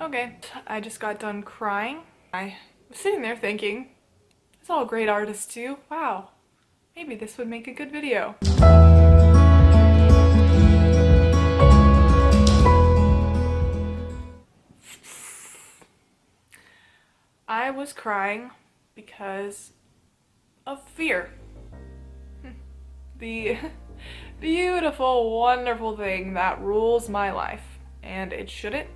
Okay, I just got done crying. I was sitting there thinking, it's all great artists too. Wow, maybe this would make a good video. I was crying because of fear. The beautiful, wonderful thing that rules my life, and it shouldn't.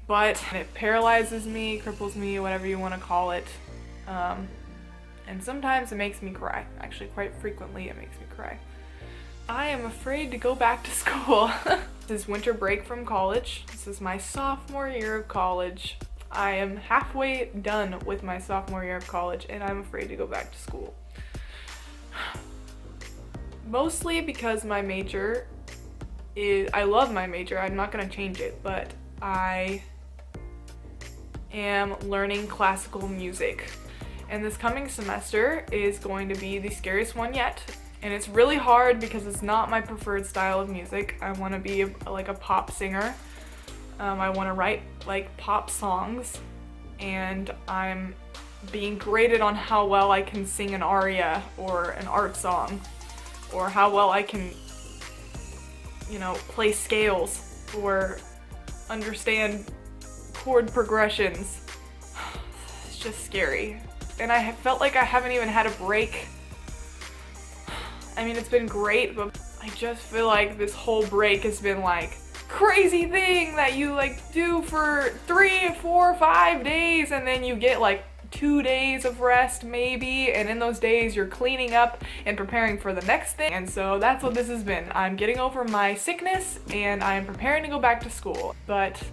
But it paralyzes me, cripples me, whatever you want to call it. And sometimes it makes me cry. Actually, quite frequently it makes me cry. I am afraid to go back to school. This is winter break from college. This is my sophomore year of college. I am halfway done with my sophomore year of college, and I'm afraid to go back to school. Mostly because my major is, I love my major, I'm not gonna change it, but I am learning classical music. And this coming semester is going to be the scariest one yet. And it's really hard because it's not my preferred style of music. I want to be like a pop singer. I want to write like pop songs. And I'm being graded on how well I can sing an aria or an art song. Or how well I can, you know, play scales or understand chord progressions. It's just scary. And I felt like I haven't even had a break. I mean, it's been great, but I just feel like this whole break has been like crazy thing that you like do for 3, 4, 5 days, and then you get like 2 days of rest maybe, and in those days you're cleaning up and preparing for the next thing. And so that's what this has been. I'm getting over my sickness and I'm preparing to go back to school, but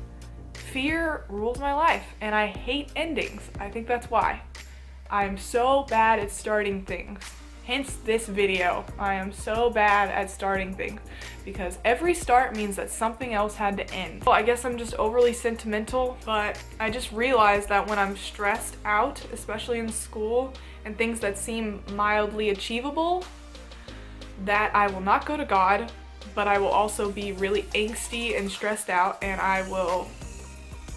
fear rules my life and I hate endings. I think that's why. I'm so bad at starting things. Hence this video. I am so bad at starting things because every start means that something else had to end. Well, I guess I'm just overly sentimental, but I just realized that when I'm stressed out, especially in school, and things that seem mildly achievable, that I will not go to God, but I will also be really angsty and stressed out, and I will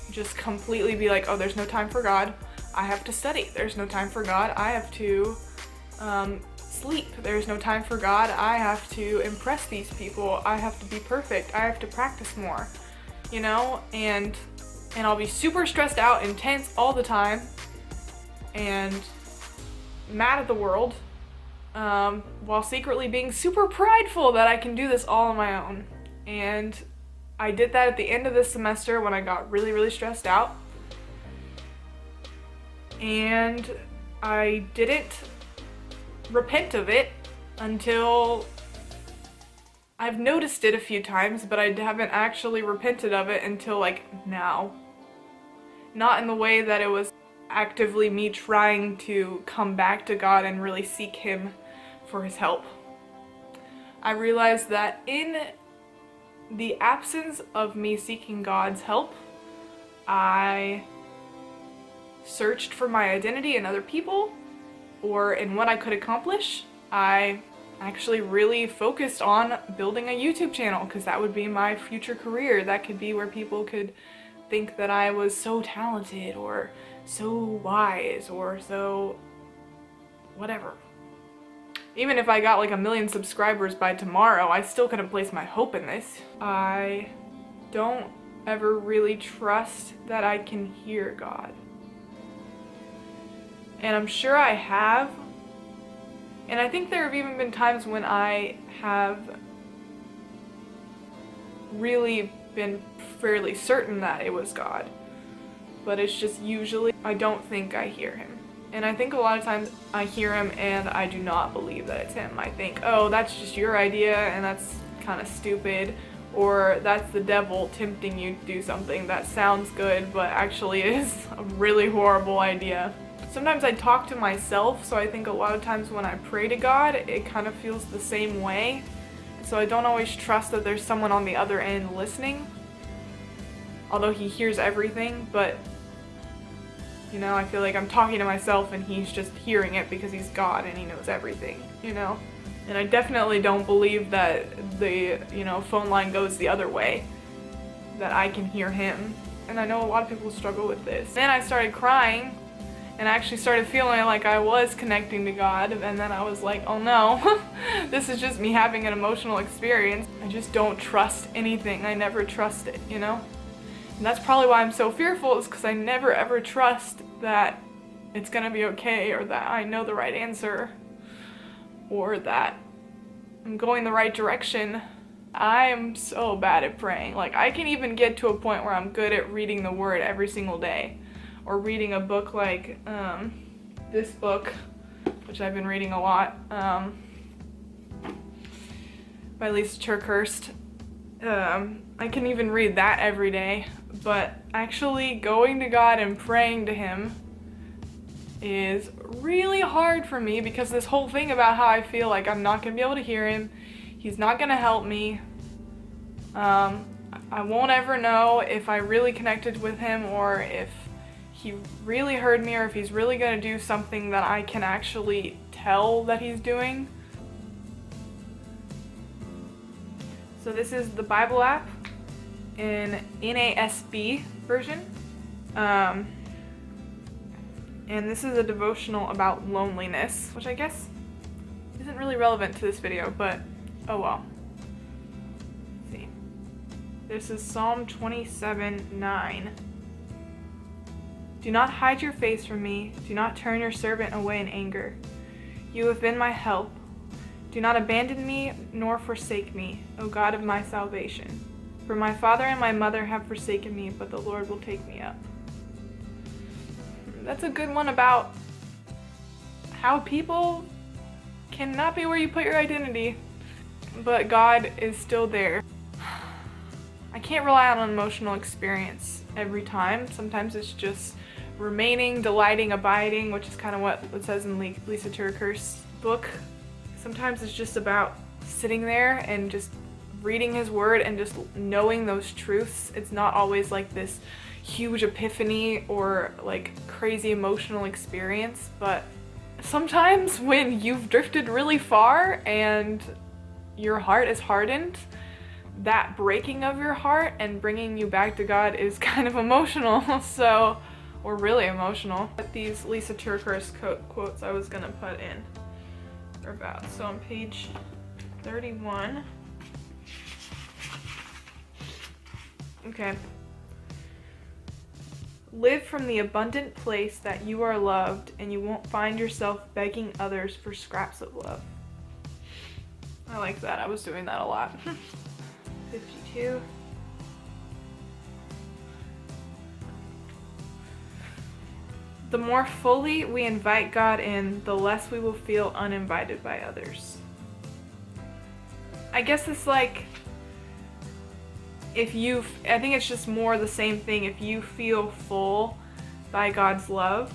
just completely be like, oh, there's no time for God. I have to study. There's no time for God. I have to sleep. There's no time for God. I have to impress these people. I have to be perfect. I have to practice more, you know, and I'll be super stressed out and tense all the time and mad at the world, while secretly being super prideful that I can do this all on my own. And I did that at the end of this semester when I got really, really stressed out. And I didn't repent of it until I've noticed it a few times, but I haven't actually repented of it until like now. Not in the way that it was actively me trying to come back to God and really seek Him for His help. I realized that in the absence of me seeking God's help, I searched for my identity in other people or in what I could accomplish. I actually really focused on building a YouTube channel because that would be my future career. That could be where people could think that I was so talented or so wise or so whatever. Even if I got like 1 million subscribers by tomorrow, I still couldn't place my hope in this. I don't ever really trust that I can hear God. And I'm sure I have. And I think there have even been times when I have really been fairly certain that it was God. But it's just usually I don't think I hear Him. And I think a lot of times I hear Him and I do not believe that it's Him. I think, oh, that's just your idea and that's kind of stupid. Or that's the devil tempting you to do something that sounds good but actually is a really horrible idea. Sometimes I talk to myself, so I think a lot of times when I pray to God, it kind of feels the same way. So I don't always trust that there's someone on the other end listening, although He hears everything, but you know, I feel like I'm talking to myself and He's just hearing it because He's God and He knows everything, you know? And I definitely don't believe that the, you know, phone line goes the other way, that I can hear Him. and I know a lot of people struggle with this. Then I started crying, and I actually started feeling like I was connecting to God, and then I was like, oh no, this is just me having an emotional experience. I just don't trust anything. I never trust it, you know? And that's probably why I'm so fearful, is because I never ever trust that it's gonna be okay, or that I know the right answer, or that I'm going the right direction. I am so bad at praying. Like, I can even get to a point where I'm good at reading the word every single day, or reading a book like this book, which I've been reading a lot, by Lisa Turkhurst. I can even read that every day, but actually going to God and praying to Him is really hard for me, because this whole thing about how I feel like I'm not gonna be able to hear Him, He's not gonna help me, I won't ever know if I really connected with Him, or if He really heard me, or if He's really gonna do something that I can actually tell that He's doing. So this is the Bible app in NASB version. And this is a devotional about loneliness, which I guess isn't really relevant to this video, but oh well. Let's see. This is Psalm 27:9. Do not hide your face from me. Do not turn your servant away in anger. You have been my help. Do not abandon me nor forsake me, O God of my salvation. For my father and my mother have forsaken me, but the Lord will take me up. That's a good one about how people cannot be where you put your identity, but God is still there. I can't rely on an emotional experience every time. Sometimes it's just remaining, delighting, abiding, which is kind of what it says in Lisa Turkhurst's book. Sometimes it's just about sitting there and just reading His word and just knowing those truths. It's not always like this huge epiphany or like crazy emotional experience, but sometimes when you've drifted really far and your heart is hardened, that breaking of your heart and bringing you back to God is kind of emotional. So, or really emotional. But these Lisa Turkhurst quotes I was gonna put in are about. So on page 31. Okay. Live from the abundant place that you are loved, and you won't find yourself begging others for scraps of love. I like that. I was doing that a lot. 52. The more fully we invite God in, the less we will feel uninvited by others. I guess it's like, I think it's just more the same thing. If you feel full by God's love,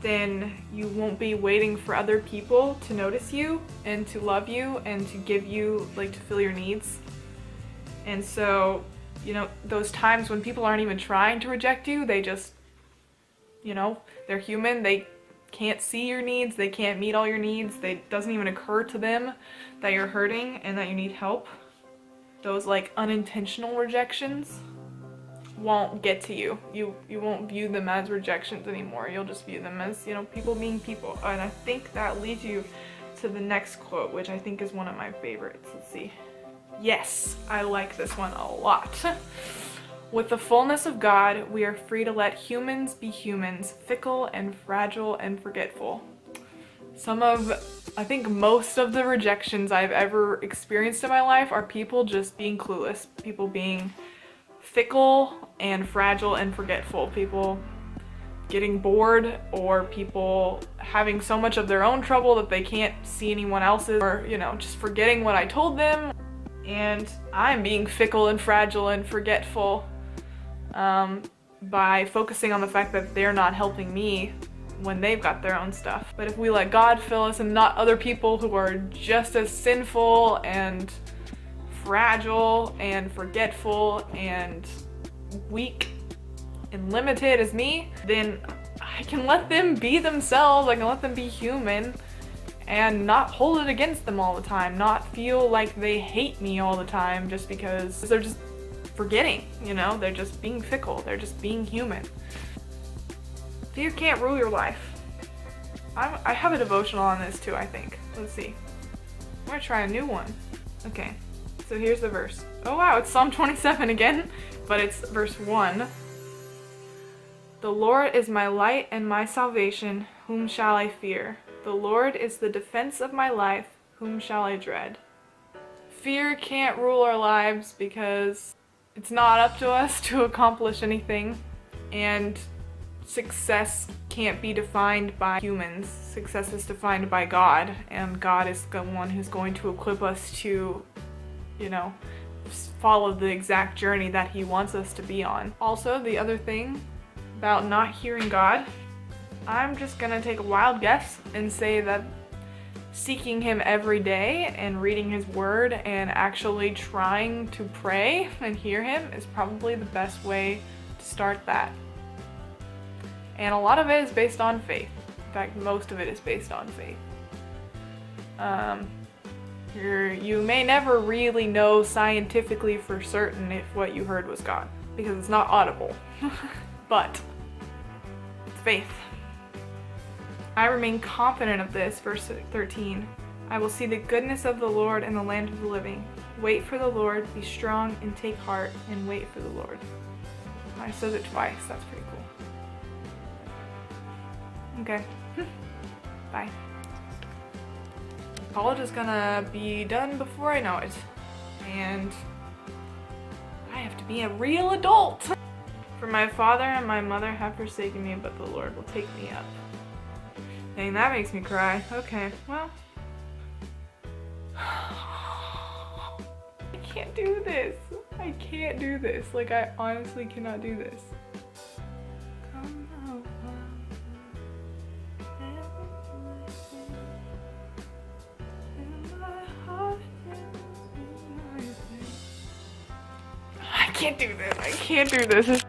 then you won't be waiting for other people to notice you and to love you and to give you, like, to fill your needs. And so, you know, those times when people aren't even trying to reject you, they just, you know, they're human, they can't see your needs, they can't meet all your needs, it doesn't even occur to them that you're hurting and that you need help. Those like unintentional rejections won't get to you. You won't view them as rejections anymore. You'll just view them as, you know, people being people. And I think that leads you to the next quote, which I think is one of my favorites. Let's see. Yes, I like this one a lot. With the fullness of God, we are free to let humans be humans, fickle and fragile and forgetful. I think most of the rejections I've ever experienced in my life are people just being clueless, people being fickle and fragile and forgetful, people getting bored, or people having so much of their own trouble that they can't see anyone else's, or, you know, just forgetting what I told them. And I'm being fickle and fragile and forgetful by focusing on the fact that they're not helping me when they've got their own stuff. But if we let God fill us and not other people who are just as sinful and fragile and forgetful and weak and limited as me, then I can let them be themselves, I can let them be human and not hold it against them all the time, not feel like they hate me all the time just because they're just forgetting, you know? They're just being fickle. They're just being human. Fear can't rule your life. I have a devotional on this too, I think. Let's see. I'm gonna try a new one. Okay, so here's the verse. Oh wow, it's Psalm 27 again, but it's verse 1. The Lord is my light and my salvation, whom shall I fear? The Lord is the defense of my life, whom shall I dread? Fear can't rule our lives because it's not up to us to accomplish anything, and success can't be defined by humans. Success is defined by God, and God is the one who's going to equip us to, you know, follow the exact journey that He wants us to be on. Also, the other thing about not hearing God, I'm just gonna take a wild guess and say that seeking Him every day and reading His Word and actually trying to pray and hear Him is probably the best way to start that. And a lot of it is based on faith. In fact, most of it is based on faith. You may never really know scientifically for certain if what you heard was God, because it's not audible. But it's faith. I remain confident of this, verse 13. I will see the goodness of the Lord in the land of the living. Wait for the Lord, be strong and take heart, and wait for the Lord. I said it twice, that's pretty cool. Okay, bye. College is gonna be done before I know it, and I have to be a real adult. For my father and my mother have forsaken me, but the Lord will take me up. Dang, that makes me cry. Okay, well. I can't do this. I can't do this. Like, I honestly cannot do this. Come on. I can't do this. I can't do this.